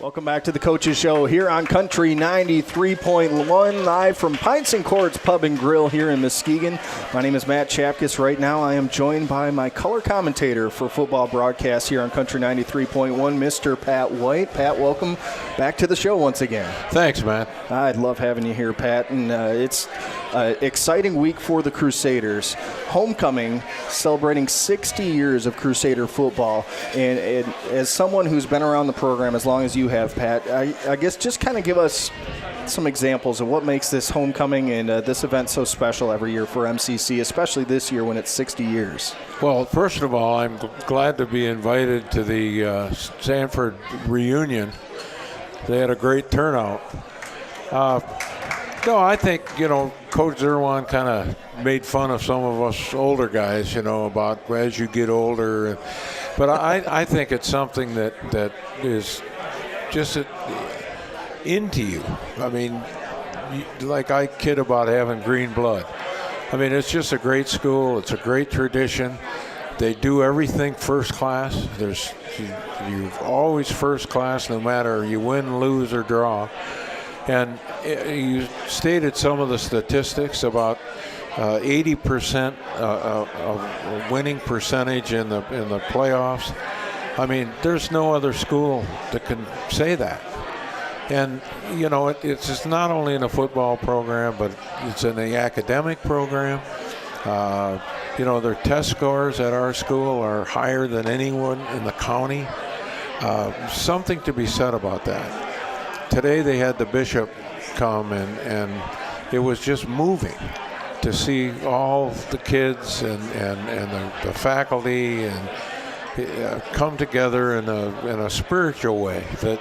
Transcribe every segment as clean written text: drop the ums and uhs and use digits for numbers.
Welcome back to the Coaches Show here on Country 93.1, live from Pints and Courts Pub and Grill here in Muskegon. My name is Matt Chapkus. Right now I am joined by my color commentator for football broadcasts here on Country 93.1, Mr. Pat White. Pat, welcome back to the show once again. Thanks, Matt. I'd love having you here, Pat. And it's an exciting week for the Crusaders. Homecoming, celebrating 60 years of Crusader football. And as someone who's been around the program as long as you have, Pat, I guess just kind of give us some examples of what makes this homecoming and this event so special every year for MCC, especially this year when it's 60 years. Well, first of all, I'm glad to be invited to the Sanford Reunion. They had a great turnout. No, I think, Coach Zerwan kind of made fun of some of us older guys, about as you get older. But I think it's something that is just into you. I mean, like I kid about having green blood. I mean, it's just a great school. It's a great tradition. They do everything first class. You're always first class, no matter you win, lose, or draw. And you stated some of the statistics about 80% of winning percentage in the playoffs. I mean, there's no other school that can say that. And, it's just not only in the football program, but it's in the academic program. Their test scores at our school are higher than anyone in the county. Something to be said about that. Today they had the bishop come, and it was just moving to see all the kids and the faculty and come together in a spiritual way that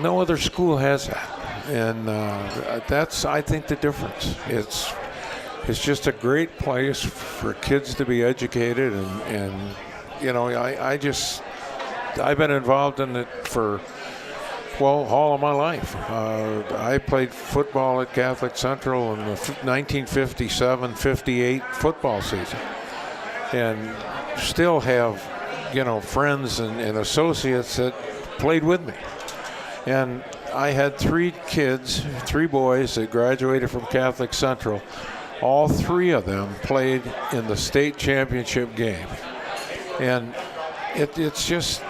no other school has that, and that's, I think, the difference. It's just a great place for kids to be educated, and I've been involved in it for all of my life. I played football at Catholic Central in the 1957-58 football season, and still have, friends and associates that played with me. And I had three boys that graduated from Catholic Central. All three of them played in the state championship game. And it's just,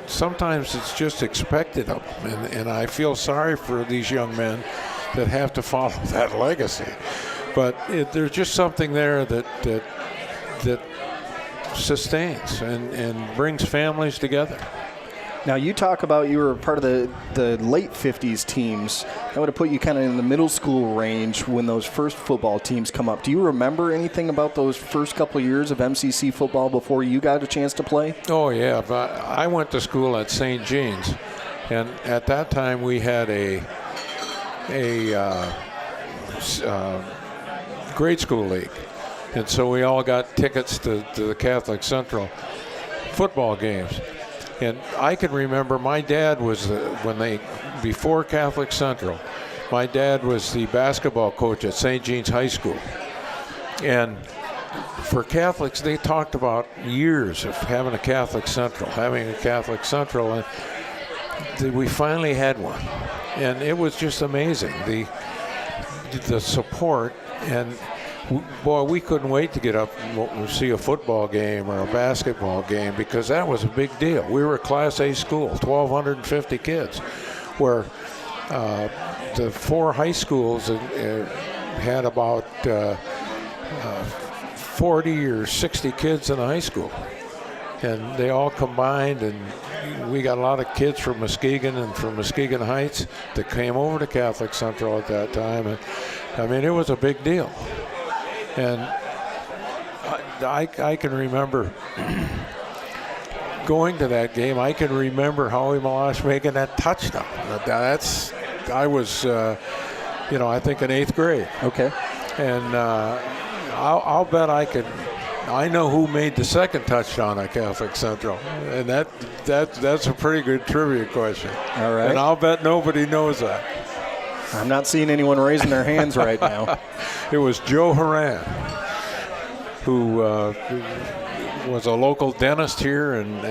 sometimes it's just expected of them. And I feel sorry for these young men that have to follow that legacy. But there's just something there that sustains and brings families together. Now, you talk about you were part of the late 50s teams. That would have put you kind of in the middle school range when those first football teams come up. Do you remember anything about those first couple of years of MCC football before you got a chance to play? Oh, yeah. I went to school at St. Jean's, and at that time we had a grade school league. And so we all got tickets to the Catholic Central football games. And I can remember my dad was, before Catholic Central, my dad was the basketball coach at St. Jean's High School. And for Catholics, they talked about years of having a Catholic Central, and we finally had one. And it was just amazing, the support. And boy, we couldn't wait to get up and see a football game or a basketball game, because that was a big deal. We were a Class A school, 1,250 kids, where the four high schools had about 40 or 60 kids in a high school. And they all combined, and we got a lot of kids from Muskegon and from Muskegon Heights that came over to Catholic Central at that time. And I mean, it was a big deal. And I can remember going to that game. I can remember Howie Malash making that touchdown. I was, I think in 8th grade. Okay. And I'll bet I know who made the second touchdown at Catholic Central, and that's a pretty good trivia question. All right. And I'll bet nobody knows that. I'm not seeing anyone raising their hands right now. It was Joe Horan, who was a local dentist here, and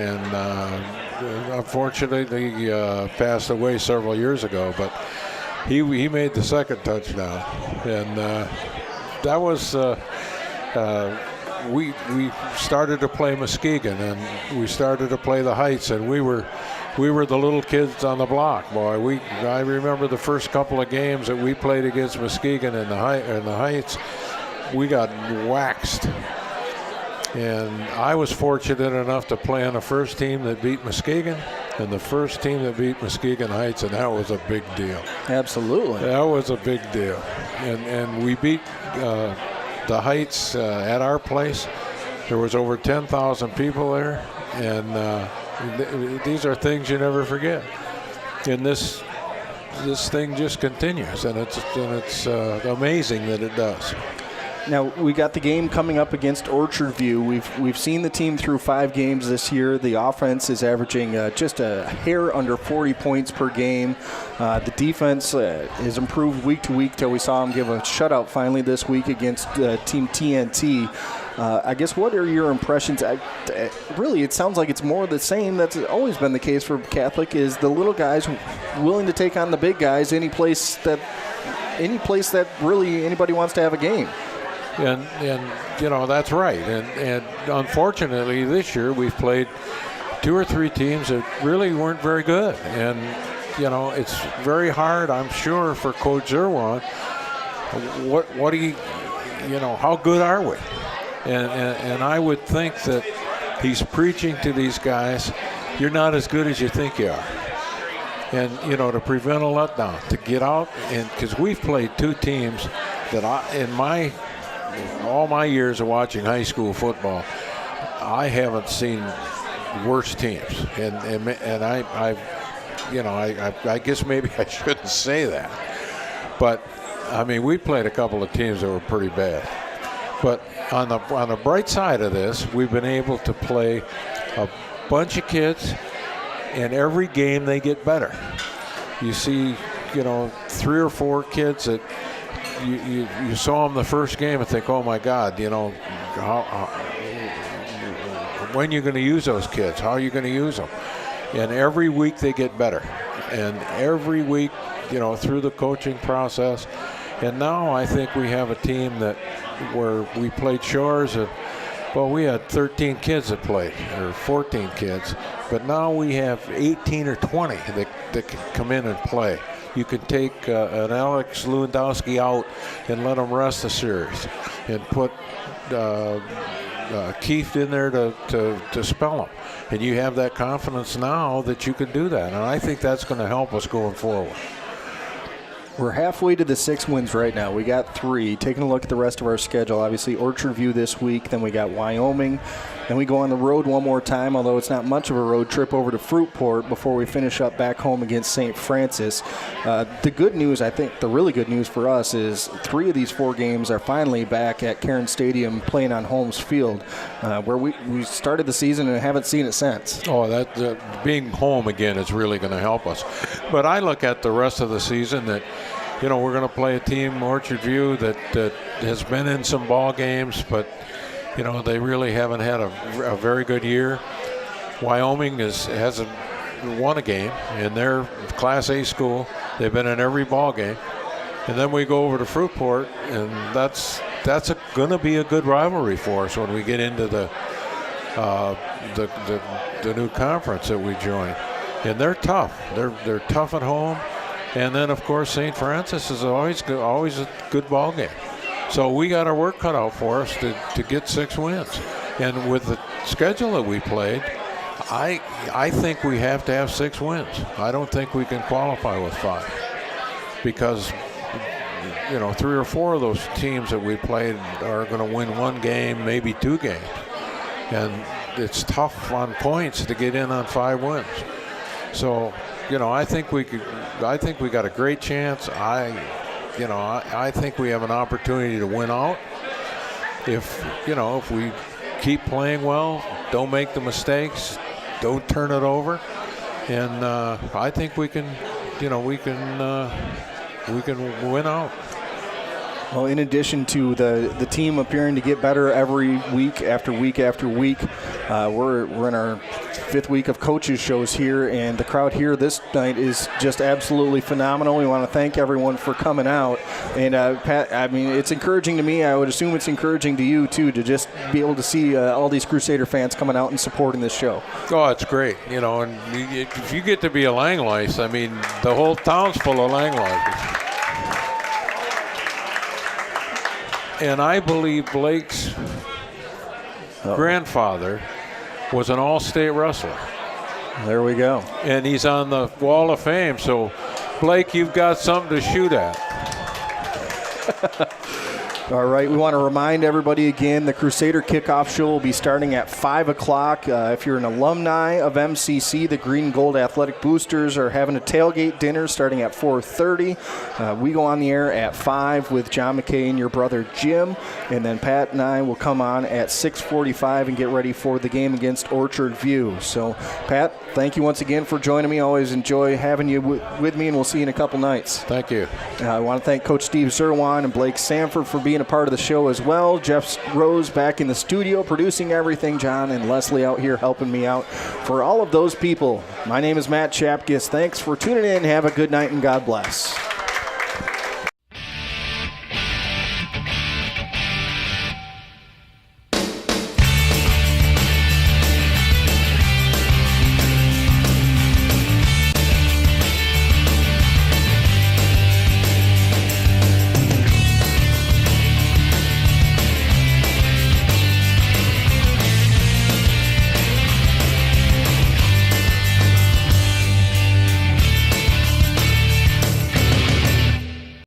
unfortunately passed away several years ago. But he made the second touchdown, and that was we started to play Muskegon, and we started to play the Heights, and we were the little kids on the block, boy. I remember the first couple of games that we played against Muskegon in the Heights, we got waxed. And I was fortunate enough to play on the first team that beat Muskegon and the first team that beat Muskegon Heights, and that was a big deal. Absolutely. That was a big deal. And we beat the Heights at our place. There was over 10,000 people there, and these are things you never forget. And this thing just continues, and it's amazing that it does. Now, we got the game coming up against Orchard View. We've seen the team through 5 games this year. The offense is averaging just a hair under 40 points per game. The defense has improved week to week till we saw them give a shutout finally this week against Team TNT. I guess, what are your impressions? Really, it sounds like it's more the same. That's always been the case for Catholic, is the little guys willing to take on the big guys any place that really anybody wants to have a game. And that's right. And unfortunately this year we've played 2 or 3 teams that really weren't very good. And it's very hard, I'm sure, for Coach Zerwan. What do you how good are we? And I would think that he's preaching to these guys, you're not as good as you think you are. And to prevent a letdown, to get out, and because we've played 2 teams that all my years of watching high school football, I haven't seen worse teams, and I guess maybe I shouldn't say that, but I mean, we played a couple of teams that were pretty bad. But on the bright side of this, we've been able to play a bunch of kids, and every game they get better. You see, 3 or 4 kids that you saw them the first game and think, oh my God, when are you going to use those kids? How are you going to use them? And every week they get better. And every week, through the coaching process. And now I think we have a team where we played Shores, and we had 13 kids that played, or 14 kids. But now we have 18 or 20 that can come in and play. You could take an Alex Lewandowski out and let him rest the series, and put Keefe in there to spell him. And you have that confidence now that you can do that. And I think that's going to help us going forward. We're halfway to the 6 wins right now. We got 3. Taking a look at the rest of our schedule, obviously Orchard View this week, then we got Wyoming. Then we go on the road one more time, although it's not much of a road trip, over to Fruitport before we finish up back home against St. Francis. The good news, I think, the really good news for us is 3 of these 4 games are finally back at Cairn Stadium playing on Holmes Field, where we started the season and haven't seen it since. Oh, that being home again is really going to help us. But I look at the rest of the season that, we're going to play a team, Orchard View, that has been in some ball games, but they really haven't had a very good year. Wyoming hasn't won a game in their Class A school. They've been in every ball game. And then we go over to Fruitport, and that's going to be a good rivalry for us when we get into the new conference that we join. And they're tough. They're tough at home. And then, of course, St. Francis is always a good ball game. So we got our work cut out for us to get 6 wins. And with the schedule that we played, I think we have to have 6 wins. I don't think we can qualify with 5. Because, 3 or 4 of those teams that we played are going to win 1 game, maybe 2 games. And it's tough on points to get in on 5 wins. So, I think we got a great chance. I think we have an opportunity to win out if we keep playing well, don't make the mistakes, don't turn it over, and I think we can win out. Well, in addition to the team appearing to get better every week after week after week, we're in our 5th week of coaches shows here, and the crowd here this night is just absolutely phenomenal. We want to thank everyone for coming out. And Pat, I mean, it's encouraging to me. I would assume it's encouraging to you too, to just be able to see all these Crusader fans coming out and supporting this show. Oh, it's great, you know. And if you get to be a Langlice, I mean, the whole town's full of Langlices. And I believe Blake's grandfather was an all-state wrestler. There we go. And he's on the Wall of Fame. So, Blake, you've got something to shoot at. All right, we want to remind everybody again, the Crusader Kickoff Show will be starting at 5 o'clock. If you're an alumni of MCC, the Green and Gold Athletic Boosters are having a tailgate dinner starting at 4:30. We go on the air at 5 with John McKay and your brother Jim, and then Pat and I will come on at 6:45 and get ready for the game against Orchard View. So, Pat, thank you once again for joining me. Always enjoy having you with me, and we'll see you in a couple nights. Thank you. I want to thank Coach Steve Zerwan and Blake Sanford for being a part of the show as well. Jeff Rose back in the studio producing everything. John and Leslie out here helping me out. For all of those people, my name is Matt Chapkus. Thanks for tuning in. Have a good night and God bless.